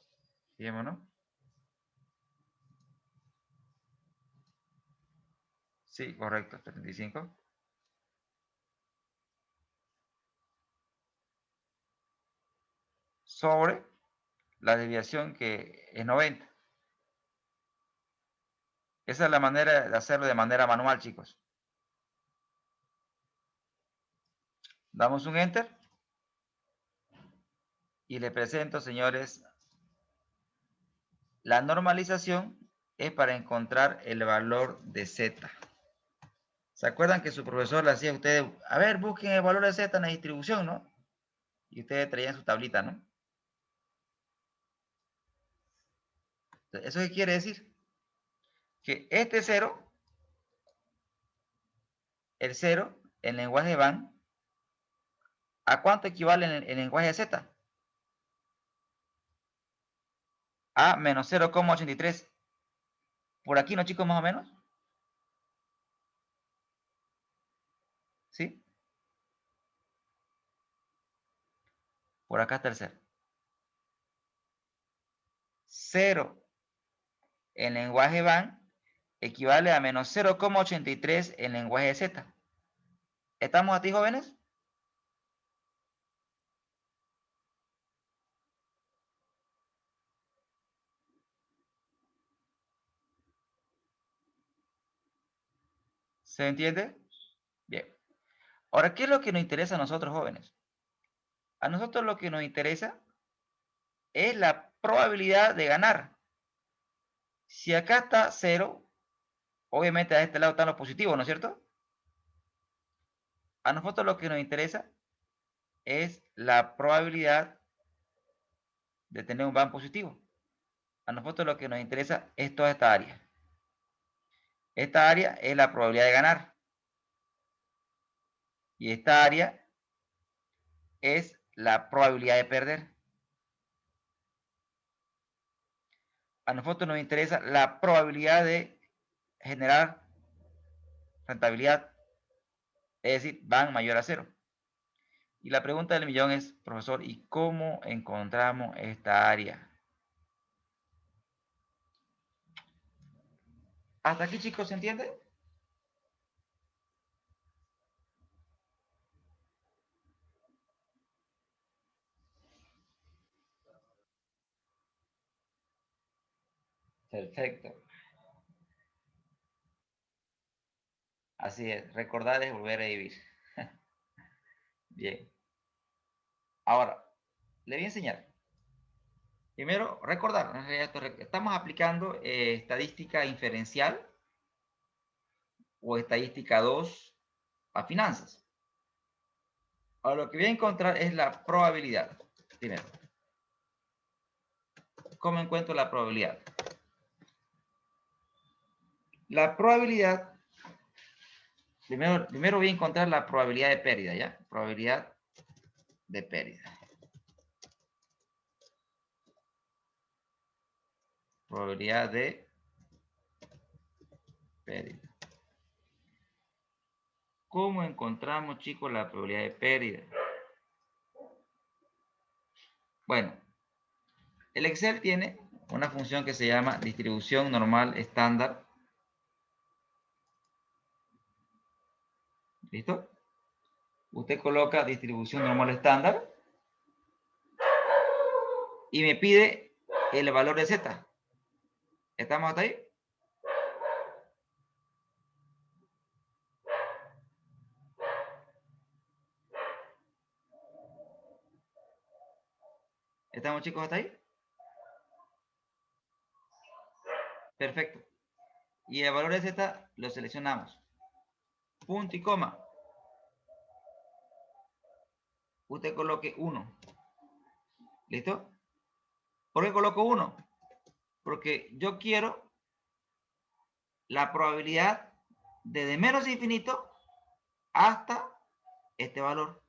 fijémonos. Sí, correcto, 75. Sobre la desviación que es 90. Esa es la manera de hacerlo de manera manual, chicos. Damos un Enter. Y le presento, señores, la normalización es para encontrar el valor de Z. ¿Se acuerdan que su profesor le hacía a ustedes, a ver, busquen el valor de Z en la distribución, ¿no? Y ustedes traían su tablita, ¿no? ¿Eso qué quiere decir? Que este 0, el 0, en lenguaje van, ¿a cuánto equivale en el lenguaje Z? A menos 0,83. Por aquí, ¿no, chicos, más o menos? ¿Sí? Por acá está el 0. 0 en lenguaje van equivale a menos 0,83 en lenguaje Z. ¿Estamos a ti, jóvenes? ¿Se entiende? Bien. Ahora, ¿qué es lo que nos interesa a nosotros, jóvenes? A nosotros lo que nos interesa es la probabilidad de ganar. Si acá está 0, obviamente a este lado están los positivos, ¿no es cierto? A nosotros lo que nos interesa es la probabilidad de tener un van positivo. A nosotros lo que nos interesa es toda esta área. Esta área es la probabilidad de ganar. Y esta área es la probabilidad de perder. A nosotros nos interesa la probabilidad de generar rentabilidad, es decir, van mayor a 0. Y la pregunta del millón es, profesor, ¿y cómo encontramos esta área? ¿Hasta aquí, chicos, se entiende? Perfecto. Así es, recordar es volver a vivir. Bien. Ahora, le voy a enseñar. Primero, recordar, estamos aplicando estadística inferencial o estadística 2 a finanzas. Ahora, lo que voy a encontrar es la probabilidad. Primero, ¿cómo encuentro la probabilidad? La probabilidad, primero voy a encontrar la probabilidad de pérdida, ¿ya? Probabilidad de pérdida. Probabilidad de pérdida. ¿Cómo encontramos, chicos, la probabilidad de pérdida? Bueno, el Excel tiene una función que se llama distribución normal estándar. ¿Listo? Usted coloca distribución normal estándar y me pide el valor de Z. ¿Estamos hasta ahí? ¿Estamos, chicos, hasta ahí? Perfecto. Y el valor de Z lo seleccionamos. Punto y coma. Usted coloque 1. ¿Listo? ¿Por qué coloco 1? Porque yo quiero la probabilidad desde menos infinito hasta este valor,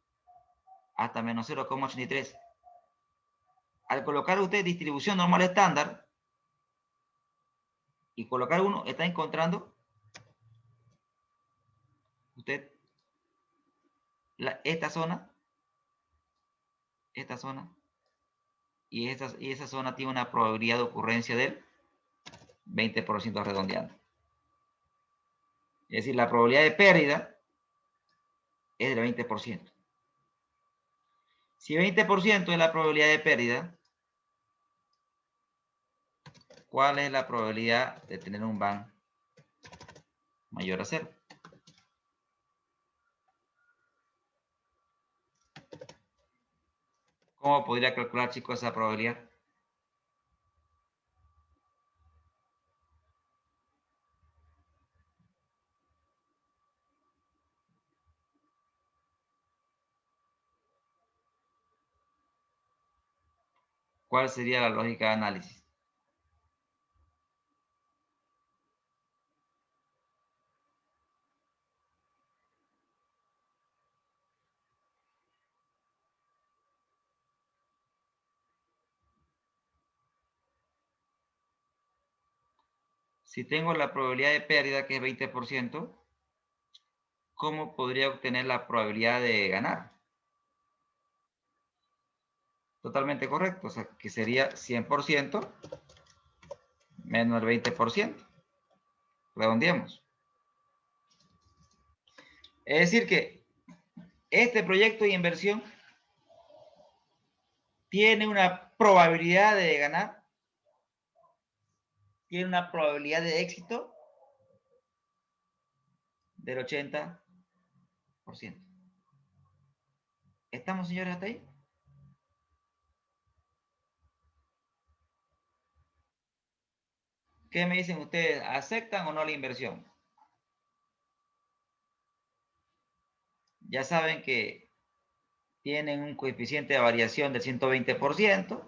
hasta menos 0,83. Al colocar usted distribución normal estándar y colocar 1, está encontrando usted esta zona, y esa zona tiene una probabilidad de ocurrencia del 20% redondeando. Es decir, la probabilidad de pérdida es del 20%. Si 20% es la probabilidad de pérdida, ¿cuál es la probabilidad de tener un BAN mayor a 0? ¿Cómo podría calcular, chicos, esa probabilidad? ¿Cuál sería la lógica de análisis? Si tengo la probabilidad de pérdida, que es 20%, ¿cómo podría obtener la probabilidad de ganar? Totalmente correcto, o sea, que sería 100% menos el 20%. Redondeemos. Es decir que este proyecto de inversión tiene una probabilidad de ganar, tiene una probabilidad de éxito del 80%. ¿Estamos, señores, hasta ahí? ¿Qué me dicen ustedes? ¿Aceptan o no la inversión? Ya saben que tienen un coeficiente de variación del 120%,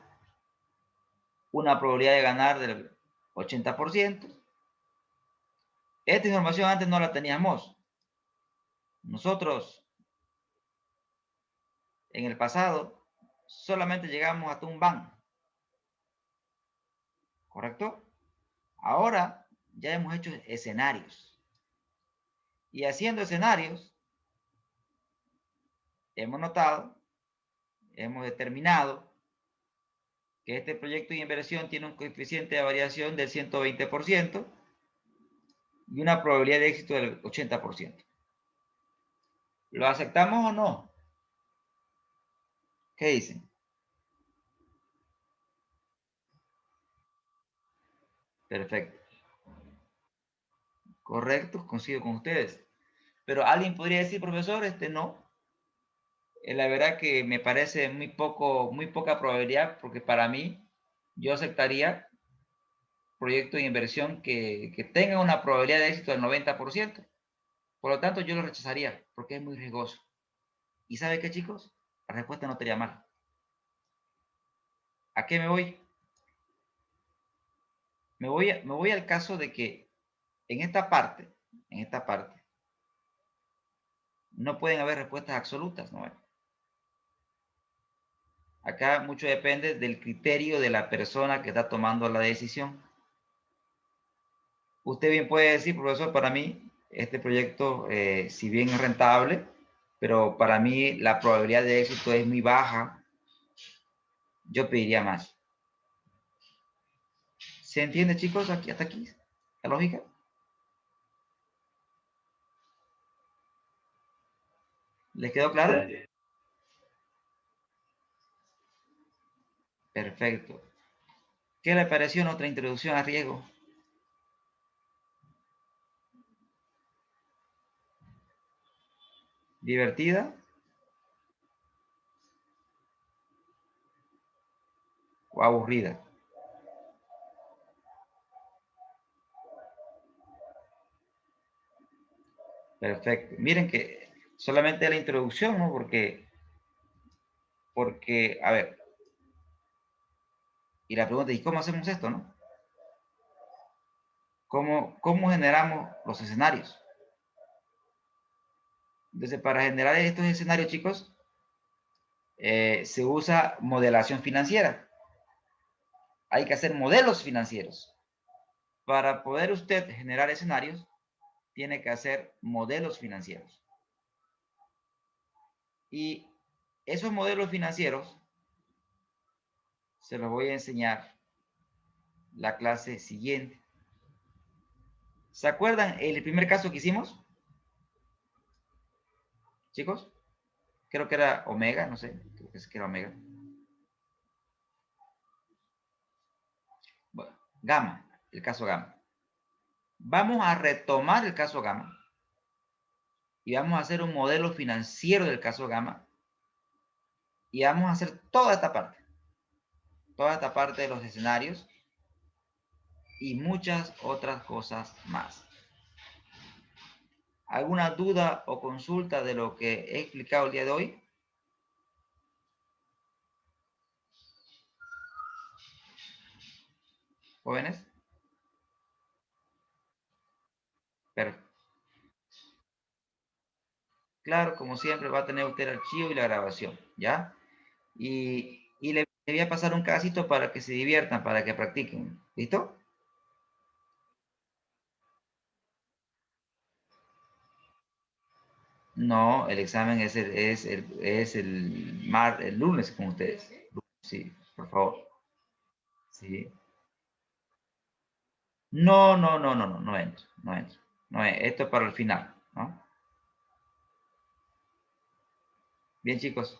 una probabilidad de ganar del 80%. Esta información antes no la teníamos. Nosotros, en el pasado, solamente llegamos hasta un BAN. ¿Correcto? Ahora ya hemos hecho escenarios. Y haciendo escenarios, hemos notado, hemos determinado que este proyecto de inversión tiene un coeficiente de variación del 120% y una probabilidad de éxito del 80%. ¿Lo aceptamos o no? ¿Qué dicen? Perfecto. Correcto, coincido con ustedes. Pero alguien podría decir, profesor, no. La verdad que me parece muy poca probabilidad, porque para mí, yo aceptaría proyectos de inversión que tengan una probabilidad de éxito del 90%. Por lo tanto, yo lo rechazaría, porque es muy riesgoso. ¿Y sabe qué, chicos? La respuesta no estaría mal. ¿A qué me voy? Me voy al caso de que en esta parte, no pueden haber respuestas absolutas, ¿no? Acá mucho depende del criterio de la persona que está tomando la decisión. Usted bien puede decir, profesor, para mí este proyecto, si bien es rentable, pero para mí la probabilidad de éxito es muy baja, yo pediría más. ¿Se entiende, chicos, aquí, hasta aquí? ¿La lógica? ¿Les quedó claro? Perfecto. ¿Qué le pareció nuestra introducción a riesgo? ¿Divertida o aburrida? Perfecto. Miren que solamente la introducción, ¿no? Porque, a ver, y la pregunta, ¿y cómo hacemos esto, no? ¿Cómo generamos los escenarios? Entonces, para generar estos escenarios, chicos, se usa modelación financiera. Hay que hacer modelos financieros. Para poder usted generar escenarios, tiene que hacer modelos financieros. Y esos modelos financieros Se los voy a enseñar la clase siguiente. ¿Se acuerdan el primer caso que hicimos? Chicos, creo que era omega, no sé, creo que era omega. Bueno, gamma, el caso gamma. Vamos a retomar el caso gamma y vamos a hacer un modelo financiero del caso gamma y vamos a hacer toda esta parte de los escenarios y muchas otras cosas más. ¿Alguna duda o consulta de lo que he explicado el día de hoy? ¿Jóvenes? Pero, claro, como siempre, va a tener usted el archivo y la grabación, ¿ya? Y le voy a pasar un casito para que se diviertan, para que practiquen. ¿Listo? No, el examen es el lunes con ustedes. Sí, por favor. Sí. No, no, no, no, no, no entro, no entro. No, esto es para el final, ¿no? Bien, chicos.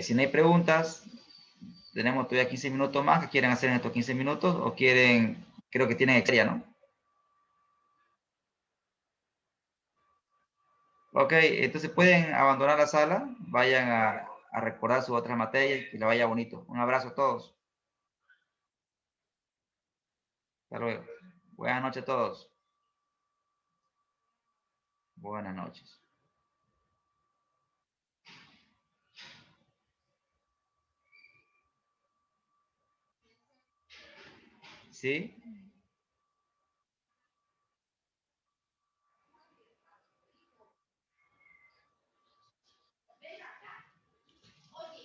Si no hay preguntas, tenemos todavía 15 minutos más. ¿Qué quieren hacer en estos 15 minutos? ¿O quieren, creo que tienen historia, ¿no? Ok, entonces pueden abandonar la sala, vayan a recordar sus otras materias y que les vaya bonito. Un abrazo a todos. Hasta luego. Buenas noches a todos. Buenas noches. ¿Sí?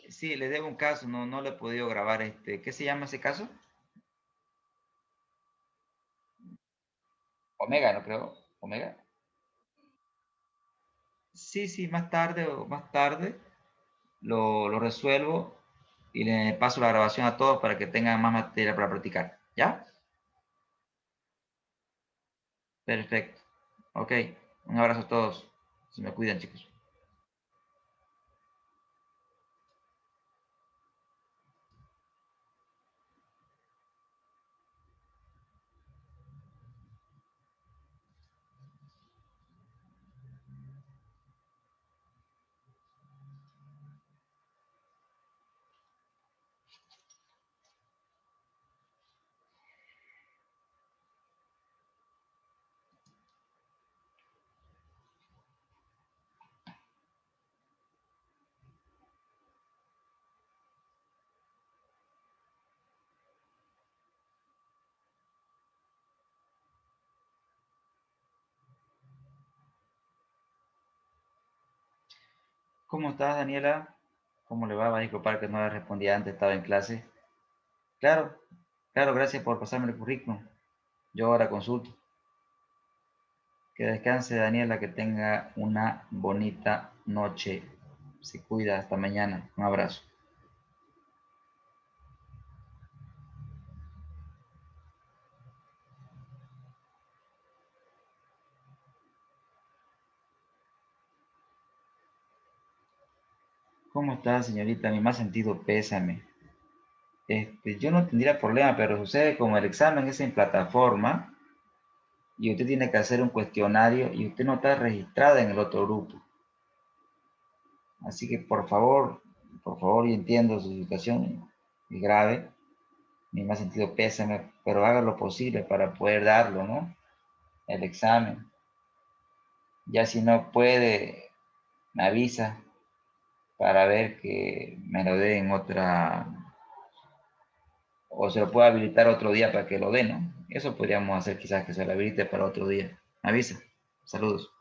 Sí, les debo un caso, no, no le he podido grabar este. ¿Qué se llama ese caso? Omega, no creo. Omega. Sí, sí, más tarde lo resuelvo y le paso la grabación a todos para que tengan más materia para practicar. ¿Ya? Perfecto. Ok. Un abrazo a todos. Se me cuidan, chicos. ¿Cómo estás, Daniela? ¿Cómo le va? Va a disculpar que no le respondí antes, estaba en clase. Claro, claro, gracias por pasarme el currículum. Yo ahora consulto. Que descanse, Daniela, que tenga una bonita noche. Se cuida, hasta mañana. Un abrazo. ¿Cómo está, señorita? Mi más sentido pésame. Yo no tendría problema, pero sucede como el examen es en plataforma y usted tiene que hacer un cuestionario y usted no está registrada en el otro grupo. Así que por favor, yo entiendo su situación es grave, mi más sentido pésame, pero haga lo posible para poder darlo, ¿no? El examen. Ya si no puede, me avisa para ver que me lo dé en otra, o se lo pueda habilitar otro día para que lo dé, ¿no? Eso podríamos hacer quizás que se lo habilite para otro día. Me avisa. Saludos.